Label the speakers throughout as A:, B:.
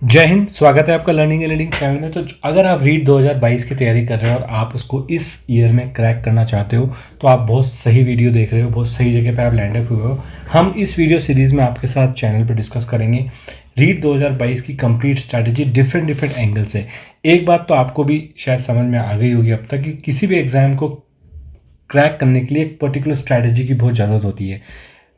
A: जय हिंद। स्वागत है आपका लर्निंग एंड लीडिंग चैनल में। तो अगर आप रीट 2022 की तैयारी कर रहे हो और आप उसको इस ईयर में क्रैक करना चाहते हो तो आप बहुत सही वीडियो देख रहे हो, बहुत सही जगह पे आप लैंड अप हुए हो। हम इस वीडियो सीरीज़ में आपके साथ चैनल पे डिस्कस करेंगे रीट 2022 की कंप्लीट स्ट्रैटेजी डिफरेंट एंगल से। एक बात तो आपको भी शायद समझ में आ गई होगी अब तक कि किसी भी एग्ज़ाम को क्रैक करने के लिए एक पर्टिकुलर स्ट्रैटेजी की बहुत ज़रूरत होती है।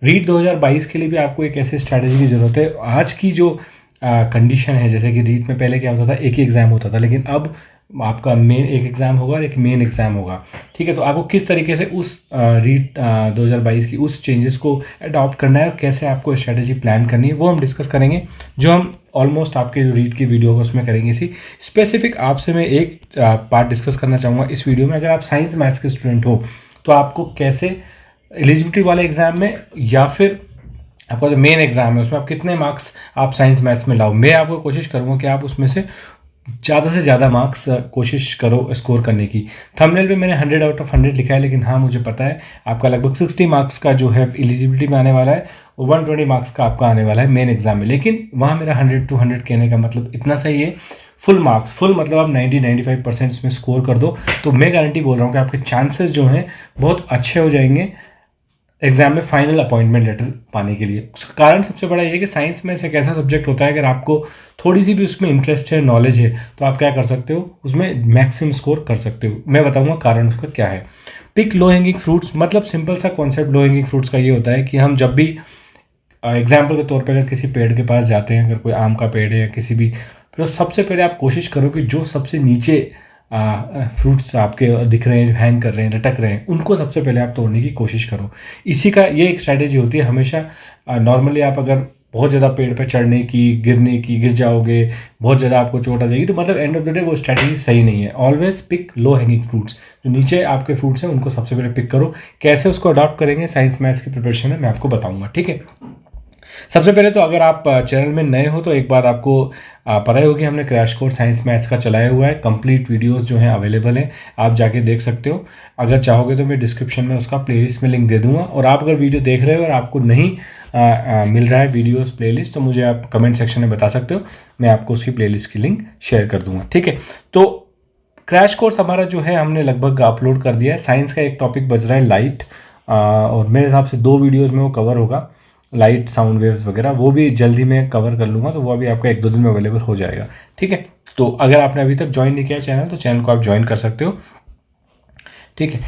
A: रीट 2022 के लिए भी आपको एक ऐसे स्ट्रैटेजी की ज़रूरत है। आज की जो कंडीशन है, जैसे कि रीट में पहले क्या होता था, एक ही एग्ज़ाम होता था, लेकिन अब आपका मेन एक एग्ज़ाम होगा और एक मेन एग्ज़ाम होगा। ठीक है, तो आपको किस तरीके से उस रीट 2022 की उस चेंजेस को अडॉप्ट करना है और कैसे आपको स्ट्रैटेजी प्लान करनी है, वो हम डिस्कस करेंगे। जो हम ऑलमोस्ट आपके जो रीट की वीडियो होगा उसमें करेंगे। इसी स्पेसिफिक आपसे मैं एक पार्ट डिस्कस करना चाहूँगा इस वीडियो में। अगर आप साइंस मैथ्स के स्टूडेंट हो तो आपको कैसे एलिजिबिलिटी वाले एग्ज़ाम में या फिर आपका जो मेन एग्ज़ाम है उसमें आप कितने मार्क्स आप साइंस मैथ्स में लाओ। मैं आपको कोशिश करूँगा कि आप उसमें से ज़्यादा मार्क्स कोशिश करो स्कोर करने की। थंबनेल पे मैंने 100 आउट ऑफ 100 लिखा है, लेकिन हाँ मुझे पता है आपका लगभग 60 मार्क्स का जो है एलिजिबिलिटी में आने वाला है और 120 मार्क्स का आपका आने वाला है मेन एग्जाम में। लेकिन वहाँ मेरा 100 to 100 कहने का मतलब इतना सही है। फुल मार्क्स, फुल मतलब आप 90-95% इसमें स्कोर कर दो तो मैं गारंटी बोल रहा हूँ कि आपके चांसेस जो हैं बहुत अच्छे हो जाएंगे एग्जाम में फाइनल अपॉइंटमेंट लेटर पाने के लिए। उसका कारण सबसे बड़ा ये है कि साइंस में एक ऐसा सब्जेक्ट होता है, अगर आपको थोड़ी सी भी उसमें इंटरेस्ट है, नॉलेज है, तो आप क्या कर सकते हो, उसमें मैक्सिमम स्कोर कर सकते हो। मैं बताऊंगा कारण उसका क्या है। पिक लो हैंगिंग फ्रूट्स, मतलब सिंपल सा कॉन्सेप्ट लो हैंगिंग फ्रूट्स का ये होता है कि हम जब भी एग्जाम्पल के तौर पर अगर किसी पेड़ के पास जाते हैं, अगर कोई आम का पेड़ है या किसी भी, तो सबसे पहले आप कोशिश करो कि जो सबसे नीचे फ्रूट्स आपके दिख रहे हैं, जो हैंग कर रहे हैं, लटक रहे हैं, उनको सबसे पहले आप तोड़ने की कोशिश करो। इसी का ये एक स्ट्रैटेजी होती है हमेशा। नॉर्मली आप अगर बहुत ज़्यादा पेड़ पर चढ़ने की, गिरने की, गिर जाओगे, बहुत ज़्यादा आपको चोट आ जाएगी, तो मतलब एंड ऑफ द डे वो स्ट्रैटेजी सही नहीं है। Always pick low hanging fruits, जो नीचे आपके फ्रूट्स हैं उनको सबसे पहले पिक करो। कैसे उसको अडॉप्ट करेंगे साइंस मैथ्स की प्रिपरेशन में मैं आपको बताऊंगा। ठीक है, सबसे पहले तो अगर आप चैनल में नए हो तो एक बार आपको पता ही होगी हमने क्रैश कोर्स साइंस मैथ्स का चलाया हुआ है। कंप्लीट वीडियोस जो हैं अवेलेबल हैं, आप जाके देख सकते हो। अगर चाहोगे तो मैं डिस्क्रिप्शन में उसका प्लेलिस्ट में लिंक दे दूंगा। और आप अगर वीडियो देख रहे हो और आपको नहीं मिल रहा है वीडियोस प्लेलिस्ट, तो मुझे आप कमेंट सेक्शन में बता सकते हो, मैं आपको उसकी प्लेलिस्ट की लिंक शेयर कर दूंगा। ठीक है, तो क्रैश कोर्स हमारा जो है हमने लगभग अपलोड कर दिया है। साइंस का एक टॉपिक बच रहा है लाइट, और मेरे हिसाब से 2 वीडियोज़ में वो कवर होगा, लाइट, साउंड वेव्स वगैरह। वो भी जल्दी मैं कवर कर लूँगा, तो वो अभी आपका 1-2 दिन में अवेलेबल हो जाएगा। ठीक है, तो अगर आपने अभी तक ज्वाइन नहीं किया चैनल, तो चैनल को आप ज्वाइन कर सकते हो। ठीक है,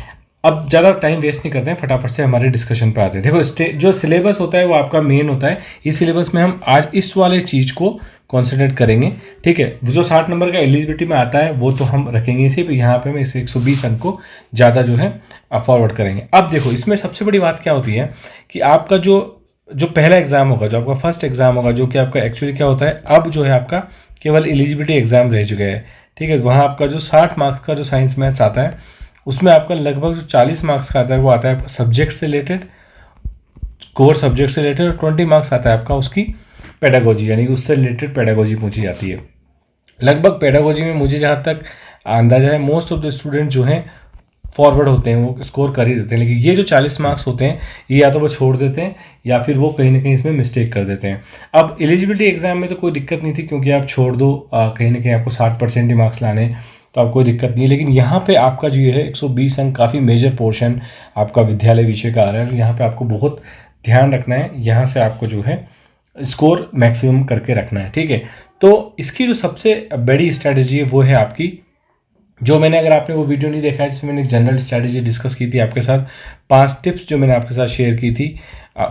A: अब ज़्यादा टाइम वेस्ट नहीं करते हैं, फटाफट से हमारे डिस्कशन पे आते हैं। देखो, जो सिलेबस होता है वो आपका मेन होता है। इस सिलेबस में हम आज इस वाले चीज़ को कॉन्सेंट्रेट करेंगे। ठीक है, जो 60 नंबर का एलिजिबिलिटी में आता है वो तो हम रखेंगे इसी पे। यहाँ पे हम इस 120 अंक को ज़्यादा जो है फॉरवर्ड करेंगे। अब देखो, इसमें सबसे बड़ी बात क्या होती है कि आपका जो जो पहला एग्ज़ाम होगा, जो आपका फर्स्ट एग्ज़ाम होगा, जो कि आपका एक्चुअली क्या होता है, अब जो है आपका केवल एलिजिबिलिटी एग्ज़ाम रह चुके हैं। ठीक है, वहाँ आपका जो 60 मार्क्स का जो साइंस मैथ्स आता है, उसमें आपका लगभग जो 40 मार्क्स का आता है वो आता है सब्जेक्ट से रिलेटेड, कोर सब्जेक्ट से रिलेटेड, और 20 मार्क्स आता है आपका उसकी पेडागोजी, यानी कि उससे रिलेटेड पेडागोजी पूछी जाती है। लगभग पेडागोजी में मुझे जहाँ तक अंदाजा है, मोस्ट ऑफ द स्टूडेंट जो हैं फॉरवर्ड होते हैं, वो स्कोर कर ही देते हैं। लेकिन ये जो 40 मार्क्स होते हैं, ये या तो वो छोड़ देते हैं या फिर वो कहीं ना कहीं इसमें मिस्टेक कर देते हैं। अब एलिजिबिलिटी एग्जाम में तो कोई दिक्कत नहीं थी, क्योंकि आप छोड़ दो, कहीं ना कहीं आपको 60% ही मार्क्स लाने हैं, तो आपको कोई दिक्कत नहीं है। लेकिन यहाँ पे आपका जो है 120 अंक, काफ़ी मेजर पोर्शन आपका विद्यालय विषय का आ रहा है, तो यहाँ पे आपको बहुत ध्यान रखना है। यहाँ से आपको जो है स्कोर मैक्सिमम करके रखना है। ठीक है, तो इसकी जो सबसे बड़ी स्ट्रैटेजी है वो है आपकी, जो मैंने, अगर आपने वो वीडियो नहीं देखा है जिसमें मैंने एक जनरल स्ट्रैटेजी डिस्कस की थी आपके साथ, 5 टिप्स जो मैंने आपके साथ शेयर की थी,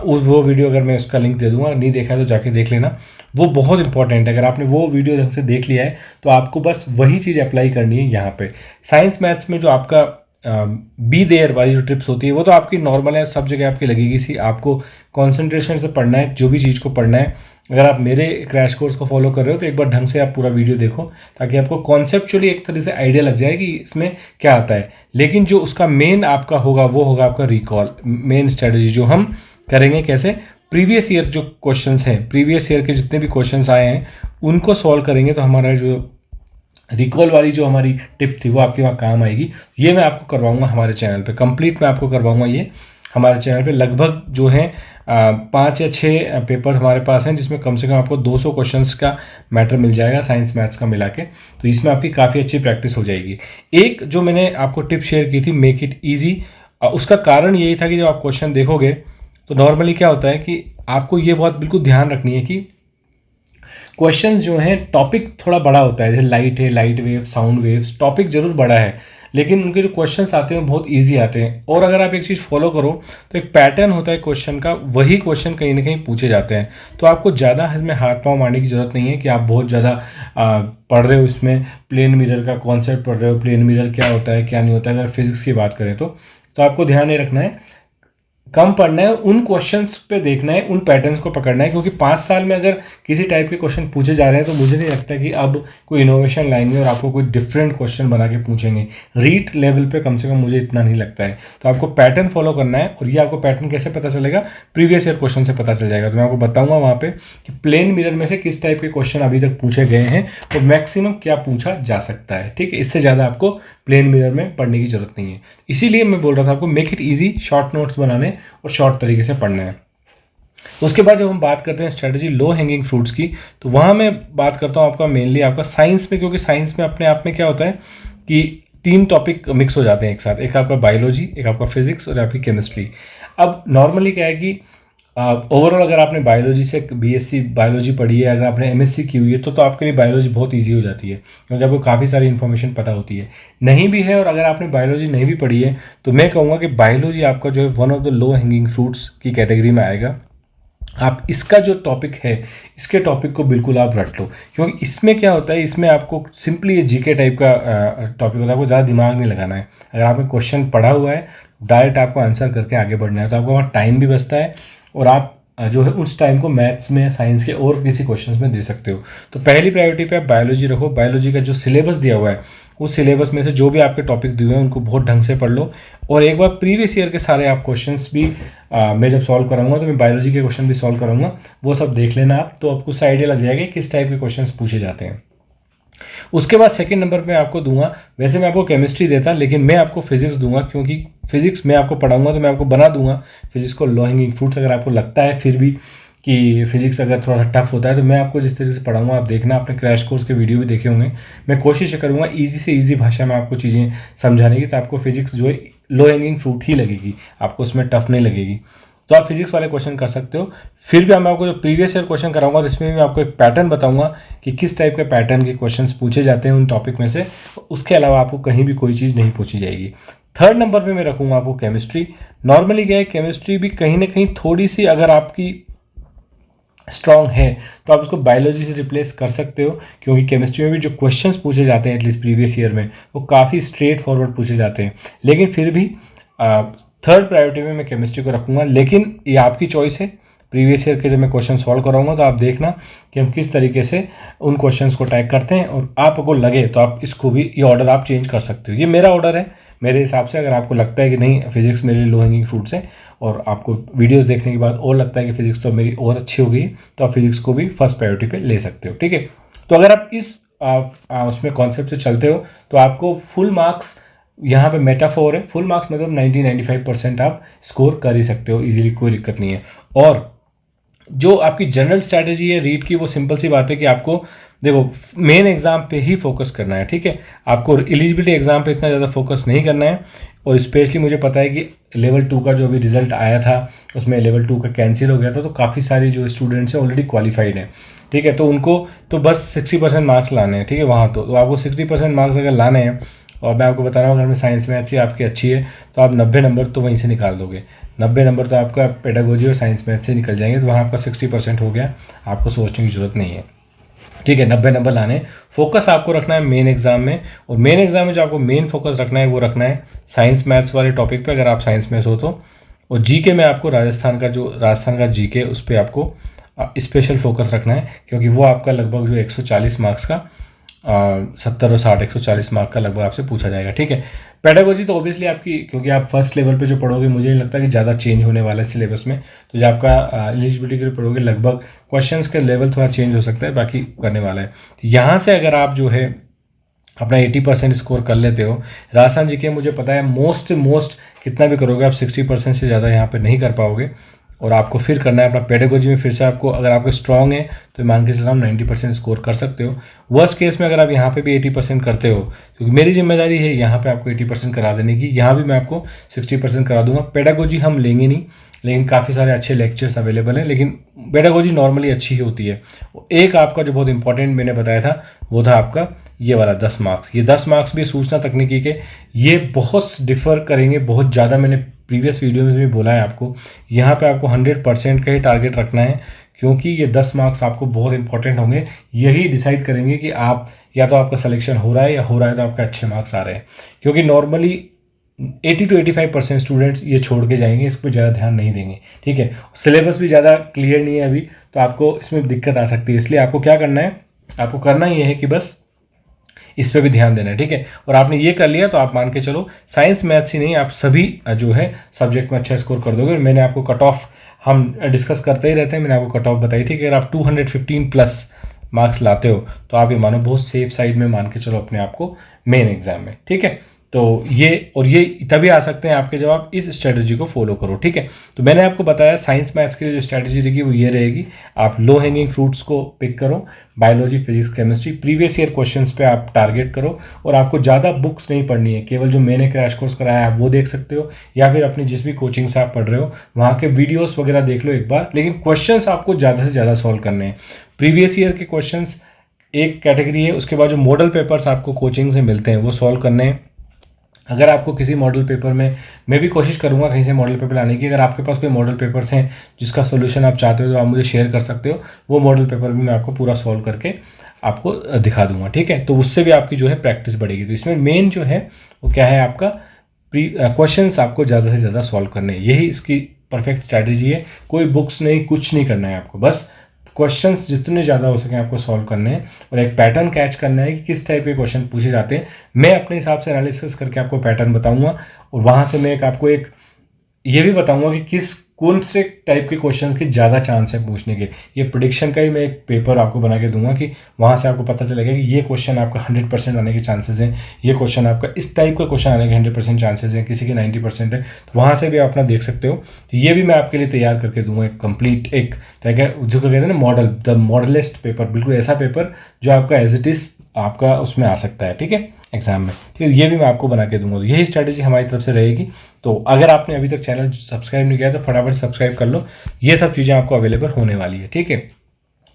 A: वो वीडियो अगर मैं उसका लिंक दे दूंगा, नहीं देखा है तो जाके देख लेना। वो बहुत इंपॉर्टेंट है। अगर आपने वो वीडियो ढंग से देख लिया है तो आपको बस वही चीज़ अप्लाई करनी है यहाँ पे। साइंस मैथ्स में जो आपका बी देयर वाली जो टिप्स होती है वो तो आपकी नॉर्मल है, सब जगह आपकी लगेगी सी। आपको कॉन्सेंट्रेशन से पढ़ना है, जो भी चीज़ को पढ़ना है। अगर आप मेरे क्रैश कोर्स को फॉलो कर रहे हो तो एक बार ढंग से आप पूरा वीडियो देखो, ताकि आपको कॉन्सेप्चुअली एक तरह से आइडिया लग जाए कि इसमें क्या आता है। लेकिन जो उसका मेन आपका होगा वो होगा आपका रिकॉल, मेन स्ट्रेटजी जो हम करेंगे कैसे, प्रीवियस ईयर जो क्वेश्चंस हैं, प्रीवियस ईयर के जितने भी क्वेश्चंस आए हैं उनको सॉल्व करेंगे, तो हमारा जो रिकॉल वाली जो हमारी टिप थी वो आपके वहाँ काम आएगी। ये मैं आपको करवाऊंगा हमारे चैनल पे, कंप्लीट मैं आपको करवाऊंगा ये हमारे चैनल पे। लगभग जो है 5 या 6 पेपर हमारे पास हैं जिसमें कम से कम आपको 200 क्वेश्चंस का मैटर मिल जाएगा साइंस मैथ्स का मिला के। तो इसमें आपकी काफ़ी अच्छी प्रैक्टिस हो जाएगी। एक जो मैंने आपको टिप शेयर की थी, मेक इट ईजी, उसका कारण यही था कि जब आप क्वेश्चन देखोगे तो नॉर्मली क्या होता है कि आपको ये बहुत बिल्कुल ध्यान रखनी है कि क्वेश्चंस जो हैं टॉपिक थोड़ा बड़ा होता है, जैसे लाइट है, light wave, sound waves, topic जरूर बड़ा है लेकिन उनके जो क्वेश्चंस आते हैं बहुत इजी आते हैं। और अगर आप एक चीज़ फॉलो करो तो एक पैटर्न होता है क्वेश्चन का, वही क्वेश्चन कहीं ना कहीं पूछे जाते हैं। तो आपको ज़्यादा इसमें हाथ पाँव मारने की ज़रूरत नहीं है कि आप बहुत ज़्यादा पढ़ रहे हो, इसमें प्लेन मिरर का कॉन्सेप्ट पढ़ रहे हो, प्लेन मिरर क्या होता है क्या नहीं होता है। अगर फिजिक्स की बात करें तो आपको ध्यान ये रखना है, कम पढ़ना है, उन क्वेश्चंस पे देखना है, उन पैटर्न्स को पकड़ना है। क्योंकि 5 साल में अगर किसी टाइप के क्वेश्चन पूछे जा रहे हैं तो मुझे नहीं लगता कि अब कोई इनोवेशन लाएंगे और आपको कोई डिफरेंट क्वेश्चन बना के पूछेंगे। रीट लेवल पे कम से कम मुझे इतना नहीं लगता है। तो आपको पैटर्न फॉलो करना है। और ये आपको पैटर्न कैसे पता चलेगा? प्रीवियस ईयर क्वेश्चन से पता चल जाएगा। तो मैं आपको बताऊंगा वहाँ पे कि प्लेन मिरर में से किस टाइप के क्वेश्चन अभी तक पूछे गए हैं और मैक्सिमम क्या पूछा जा सकता है। ठीक है, इससे ज़्यादा आपको प्लेन मिरर में पढ़ने की जरूरत नहीं है। इसीलिए मैं बोल रहा था आपको make it easy, short notes बनाने और शॉर्ट तरीके से पढ़ना है। उसके बाद जब हम बात करते हैं स्ट्रेटजी लो हैंगिंग फ्रूट्स की, तो वहाँ मैं बात करता हूँ आपका मेनली आपका साइंस में, क्योंकि साइंस में अपने आप में क्या होता है कि 3 टॉपिक मिक्स हो जाते हैं एक साथ। एक आपका बायोलॉजी, एक आपका फिजिक्स और आपकी केमिस्ट्री। अब नॉर्मली क्या है कि ओवरऑल अगर आपने बायोलॉजी से बीएससी बायोलॉजी पढ़ी है, अगर आपने एमएससी की हुई है तो आपके लिए बायोलॉजी बहुत इजी हो जाती है क्योंकि आपको काफ़ी सारी इन्फॉर्मेशन पता होती है। नहीं भी है और अगर आपने बायोलॉजी नहीं भी पढ़ी है तो मैं कहूँगा कि बायोलॉजी आपका जो है one of the low hanging fruits की कैटेगरी में आएगा। आप इसका जो टॉपिक है, इसके टॉपिक को बिल्कुल आप रट लो, क्योंकि इसमें क्या होता है, इसमें आपको सिंपली ये जीके टाइप का टॉपिक होता है। आपको ज़्यादा दिमाग नहीं लगाना है। अगर आपने क्वेश्चन पढ़ा हुआ है, डायरेक्ट आपको आंसर करके आगे बढ़ना है, तो आपको वहाँ टाइम भी बचता है और आप जो है उस टाइम को मैथ्स में, साइंस के और किसी क्वेश्चंस में दे सकते हो। तो पहली प्रायोरिटी पे आप बायोलॉजी रखो। बायोलॉजी का जो सिलेबस दिया हुआ है उस सिलेबस में से जो भी आपके टॉपिक दिए हुए हैं उनको बहुत ढंग से पढ़ लो। और एक बार प्रीवियस ईयर के सारे आप क्वेश्चंस भी मैं जब सॉल्व कराऊंगा तो मैं बायोलॉजी के क्वेश्चन भी सॉल्व कराऊंगा, वो सब देख लेना आप, तो आपको उससे आइडिया लग जाएगा किस टाइप के क्वेश्चंस पूछे जाते हैं। उसके बाद सेकंड नंबर पे आपको दूंगा, वैसे मैं आपको केमिस्ट्री देता लेकिन मैं आपको फिजिक्स दूंगा, क्योंकि फिजिक्स मैं आपको पढ़ाऊंगा तो मैं आपको बना दूंगा फिजिक्स को लो हैंगिंग फ्रूट्स। अगर आपको लगता है फिर भी कि फिजिक्स अगर थोड़ा सा टफ होता है तो मैं आपको जिस तरीके से पढ़ाऊंगा आप देखना। आपने क्रैश कोर्स के वीडियो भी देखे होंगे। मैं कोशिश करूंगा ईजी से ईजी भाषा में आपको चीज़ें समझाने की, तो आपको फिजिक्स जो है लो हैंगिंग फ्रूट ही लगेगी, आपको उसमें टफ नहीं लगेगी। तो आप फिजिक्स वाले क्वेश्चन कर सकते हो। फिर भी मैं आपको जो प्रीवियस ईयर क्वेश्चन कराऊंगा तो इसमें भी मैं आपको एक पैटर्न बताऊंगा कि किस टाइप के पैटर्न के क्वेश्चंस पूछे जाते हैं उन टॉपिक में से। उसके अलावा आपको कहीं भी कोई चीज़ नहीं पूछी जाएगी। थर्ड नंबर पे मैं रखूंगा आपको केमिस्ट्री। नॉर्मली क्या है, केमिस्ट्री भी कहीं ना कहीं थोड़ी सी अगर आपकी स्ट्रॉन्ग है तो आप उसको बायोलॉजी से रिप्लेस कर सकते हो, क्योंकि केमिस्ट्री में भी जो क्वेश्चंस पूछे जाते हैं एटलीस्ट प्रीवियस ईयर में वो काफ़ी स्ट्रेट फॉरवर्ड पूछे जाते हैं। लेकिन फिर भी थर्ड प्रायोरिटी में मैं केमिस्ट्री को रखूँगा, लेकिन ये आपकी चॉइस है। प्रीवियस ईयर के जब मैं क्वेश्चन सॉल्व कराऊंगा तो आप देखना कि हम किस तरीके से उन क्वेश्चंस को टैग करते हैं, और आपको लगे तो आप इसको भी, ये ऑर्डर आप चेंज कर सकते हो। ये मेरा ऑर्डर है मेरे हिसाब से। अगर आपको लगता है कि नहीं फिजिक्स मेरे लिए लो हैंगिंग फ्रूट्स है और आपको वीडियोस देखने के बाद और लगता है कि फिजिक्स तो मेरी और अच्छी हो गई, तो आप फिजिक्स को भी फर्स्ट प्रायोरिटी पे ले सकते हो। ठीक है, तो अगर आप इस उसमें कॉन्सेप्ट से चलते हो तो आपको फुल मार्क्स, यहाँ पे मेटाफोर है, फुल मार्क्स मतलब 90-95% आप स्कोर कर ही सकते हो इजीली, कोई दिक्कत नहीं है। और जो आपकी जनरल स्ट्रैटेजी है रीड की, वो सिंपल सी बात है कि आपको देखो मेन एग्जाम पे ही फोकस करना है। ठीक है, आपको एलिजिबिलिटी एग्जाम पे इतना ज़्यादा फोकस नहीं करना है। और स्पेशली मुझे पता है कि लेवल 2 का जो अभी रिजल्ट आया था उसमें लेवल 2 का कैंसिल हो गया था, तो काफ़ी सारे जो स्टूडेंट्स हैं ऑलरेडी क्वालिफाइड हैं। ठीक है, तो उनको तो बस 60% मार्क्स लाने हैं। ठीक है, वहाँ तो आपको 60% मार्क्स अगर लाने हैं, और मैं आपको बता रहा हूँ अगर मैं साइंस में अच्छी आपकी अच्छी है तो आप 90 नंबर तो वहीं से निकाल दोगे। 90 नंबर तो आपका पेडागोजी और साइंस मैथ से निकल जाएंगे, तो वहाँ आपका 60% हो गया, आपको सोचने की ज़रूरत नहीं है। ठीक है, 90 नंबर लाने। फोकस आपको रखना है मेन एग्जाम में, और मेन एग्जाम में जो आपको मेन फोकस रखना है वो रखना है साइंस मैथ्स वाले टॉपिक पे, अगर आप साइंस मैथ्स हो तो। और जीके में आपको राजस्थान का जीके, उस पर आपको स्पेशल फोकस रखना है, क्योंकि वो आपका लगभग जो 140 मार्क्स का 70 और 60 140 मार्क का लगभग आपसे पूछा जाएगा। ठीक है, पेडागोजी तो ऑब्वियसली आपकी, क्योंकि आप फर्स्ट लेवल पे जो पढ़ोगे मुझे नहीं लगता कि ज़्यादा चेंज होने वाला है सिलेबस में, तो जो आपका एलिजिबिलिटी के लिए पढ़ोगे लगभग क्वेश्चंस का लेवल थोड़ा चेंज हो सकता है, बाकी करने वाला है। तो यहाँ से अगर आप जो है अपना 80% स्कोर कर लेते हो, राजस्थान जीके मुझे पता है मोस्ट कितना भी करोगे आप 60% से ज़्यादा यहाँ पर नहीं कर पाओगे। और आपको फिर करना है अपना पेडागोजी में फिर से आपको, अगर आपको स्ट्रॉन्ग है तो मान के चलो 90% स्कोर कर सकते हो। वर्स्ट केस में अगर आप यहाँ पे भी 80% करते हो, क्योंकि मेरी जिम्मेदारी है यहाँ पे आपको 80% करा देने की, यहाँ भी मैं आपको 60% करा दूंगा। पेडागोजी हम लेंगे नहीं, लेकिन काफ़ी सारे अच्छे लेक्चर्स अवेलेबल हैं, लेकिन पेडागोजी नॉर्मली अच्छी ही होती है। एक आपका जो बहुत इंपॉर्टेंट मैंने बताया था वो था आपका ये वाला 10 मार्क्स। ये 10 मार्क्स भी सूचना तकनीकी के ये बहुत डिफ़र करेंगे, बहुत ज़्यादा। मैंने प्रीवियस वीडियो में भी बोला है आपको, यहाँ पे आपको 100% का ही टारगेट रखना है, क्योंकि ये 10 मार्क्स आपको बहुत इंपॉर्टेंट होंगे। यही डिसाइड करेंगे कि आप या तो आपका सिलेक्शन हो रहा है या हो रहा है तो आपके अच्छे मार्क्स आ रहे हैं। क्योंकि नॉर्मली 80 to 85% स्टूडेंट्स ये छोड़ के जाएंगे, इस पर ज़्यादा ध्यान नहीं देंगे। ठीक है, सिलेबस भी ज़्यादा क्लियर नहीं है अभी, तो आपको इसमें दिक्कत आ सकती है। इसलिए आपको क्या करना है, आपको करना ये है कि बस इस पर भी ध्यान देना है। ठीक है, और आपने ये कर लिया तो आप मान के चलो साइंस मैथ्स ही नहीं, आप सभी जो है सब्जेक्ट में अच्छा स्कोर कर दोगे। मैंने आपको कट ऑफ हम डिस्कस करते ही रहते हैं, मैंने आपको कट ऑफ बताई थी कि अगर आप 215 प्लस मार्क्स लाते हो तो आप ये मानो बहुत सेफ साइड में मान के चलो अपने आप को मेन एग्जाम में। ठीक है, तो ये तभी आ सकते हैं आपके जब आप इस स्ट्रेटजी को फॉलो करो। ठीक है, तो मैंने आपको बताया साइंस मैथ्स के लिए जो स्ट्रेटजी रहेगी वो ये रहेगी, आप लो हैंगिंग फ्रूट्स को पिक करो, biology, physics, chemistry, previous year questions पे आप टारगेट करो, और आपको ज़्यादा बुक्स नहीं पढ़नी है, केवल जो मैंने क्रैश कोर्स कराया है आप वो देख सकते हो, या फिर अपनी जिस भी कोचिंग से आप पढ़ रहे हो वहाँ के वीडियोस वगैरह देख लो एक बार। लेकिन क्वेश्चंस आपको ज़्यादा से ज़्यादा सॉल्व करने हैं। प्रीवियस ईयर के क्वेश्चंस एक कैटेगरी है, उसके बाद जो मॉडल पेपर्स आपको कोचिंग से मिलते हैं वो सॉल्व करने हैं। अगर आपको किसी मॉडल पेपर में, मैं भी कोशिश करूंगा कहीं से मॉडल पेपर लाने की, अगर आपके पास कोई मॉडल पेपर्स हैं जिसका सोल्यूशन आप चाहते हो तो आप मुझे शेयर कर सकते हो, वो मॉडल पेपर भी मैं आपको पूरा सॉल्व करके आपको दिखा दूंगा। ठीक है, तो उससे भी आपकी जो है प्रैक्टिस बढ़ेगी। तो इसमें मेन जो है वो क्या है, आपका क्वेश्चंस आपको ज़्यादा से ज़्यादा सॉल्व करने हैं, यही इसकी परफेक्ट स्ट्रैटेजी है। कोई बुक्स नहीं, कुछ नहीं करना है आपको, बस क्वेश्चंस जितने ज़्यादा हो सके आपको सॉल्व करने हैं, और एक पैटर्न कैच करना है कि किस टाइप के क्वेश्चन पूछे जाते हैं। मैं अपने हिसाब से एनालिसिस करके आपको पैटर्न बताऊंगा, और वहाँ से मैं आपको एक ये भी बताऊंगा कि कौन से टाइप के क्वेश्चंस के ज़्यादा चांस है पूछने के। ये प्रिडिक्शन का ही मैं एक पेपर आपको बना के दूंगा कि वहाँ से आपको पता चलेगा कि ये क्वेश्चन आपका 100% आने के चांसेस हैं, ये क्वेश्चन आपका इस टाइप का क्वेश्चन आने के 100% चांसेस हैं, किसी के 90% है, तो वहाँ से भी आप अपना देख सकते हो। तो ये भी मैं आपके लिए तैयार करके दूंगा, एक कंप्लीट, एक जो कहते हैं ना मॉडल, द मॉडलिस्ट पेपर, बिल्कुल ऐसा पेपर जो आपका एज इट इज़ आपका उसमें आ सकता है। ठीक है, एग्जाम में। ठीक है, ये भी मैं आपको बना के दूंगा। तो यही स्ट्रैटेजी हमारी तरफ से रहेगी। तो अगर आपने अभी तक चैनल सब्सक्राइब नहीं किया तो फटाफट सब्सक्राइब कर लो, ये सब चीज़ें आपको अवेलेबल होने वाली है। ठीक है,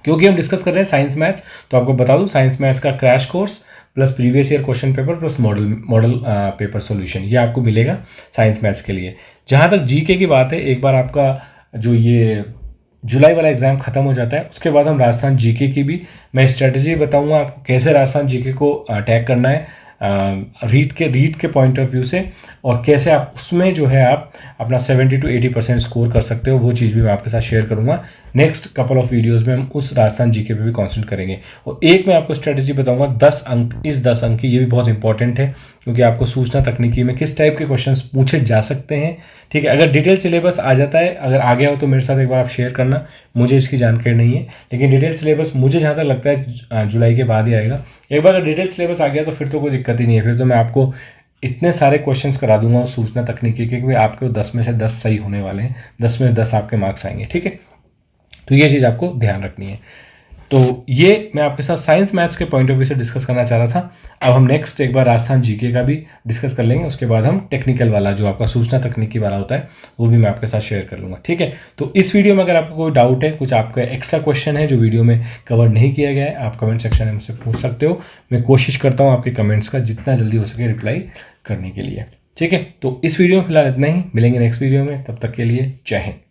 A: क्योंकि हम डिस्कस कर रहे हैं साइंस मैथ्स, तो आपको बता दूं साइंस मैथ्स का crash course plus previous year question paper plus model paper solution, ये आपको मिलेगा साइंस मैथ्स के लिए। जहाँ तक जीके की बात है, एक बार आपका जो ये जुलाई वाला एग्जाम खत्म हो जाता है, उसके बाद हम राजस्थान जीके की भी मैं स्ट्रेटजी बताऊंगा आपको, कैसे राजस्थान जीके को अटैक करना है रीड के पॉइंट ऑफ व्यू से, और कैसे आप उसमें जो है आप अपना 70 to 80% स्कोर कर सकते हो। वो चीज़ भी मैं आपके साथ शेयर करूंगा। नेक्स्ट कपल ऑफ वीडियोस में हम उस राजस्थान जीके पे भी कॉन्सेंट्रेट करेंगे। और एक मैं आपको स्ट्रेटजी बताऊंगा 10 अंक, इस 10 अंक की, ये भी बहुत इंपॉर्टेंट है, क्योंकि आपको सूचना तकनीकी में किस टाइप के क्वेश्चंस पूछे जा सकते हैं। ठीक है, अगर डिटेल सिलेबस आ जाता है, अगर आ गया हो तो मेरे साथ एक बार आप शेयर करना, मुझे इसकी जानकारी नहीं है, लेकिन डिटेल सिलेबस मुझे जहाँ तक लगता है जुलाई के बाद ही आएगा। एक बार अगर डिटेल सिलेबस आ गया तो फिर तो कोई दिक्कत ही नहीं है, फिर तो मैं आपको इतने सारे क्वेश्चंस करा दूंगा सूचना तकनीकी के कि आपके 10 में से 10 सही होने वाले हैं, 10 में से 10 आपके मार्क्स आएंगे। ठीक है, तो ये चीज़ आपको ध्यान रखनी है। तो ये मैं आपके साथ साइंस मैथ्स के पॉइंट ऑफ व्यू से डिस्कस करना चाह रहा था। अब हम नेक्स्ट एक बार राजस्थान जीके का भी डिस्कस कर लेंगे, उसके बाद हम टेक्निकल वाला जो आपका सूचना तकनीकी वाला होता है वो भी मैं आपके साथ शेयर कर लूँगा। ठीक है, तो इस वीडियो में अगर आपको कोई डाउट है, कुछ आपका एक्स्ट्रा क्वेश्चन है जो वीडियो में कवर नहीं किया गया है, आप कमेंट सेक्शन में मुझसे पूछ सकते हो। मैं कोशिश करता हूँ आपके कमेंट्स का जितना जल्दी हो सके रिप्लाई करने के लिए। ठीक है, तो इस वीडियो में फिलहाल इतना ही, मिलेंगे नेक्स्ट वीडियो में, तब तक के लिए जय हिंद।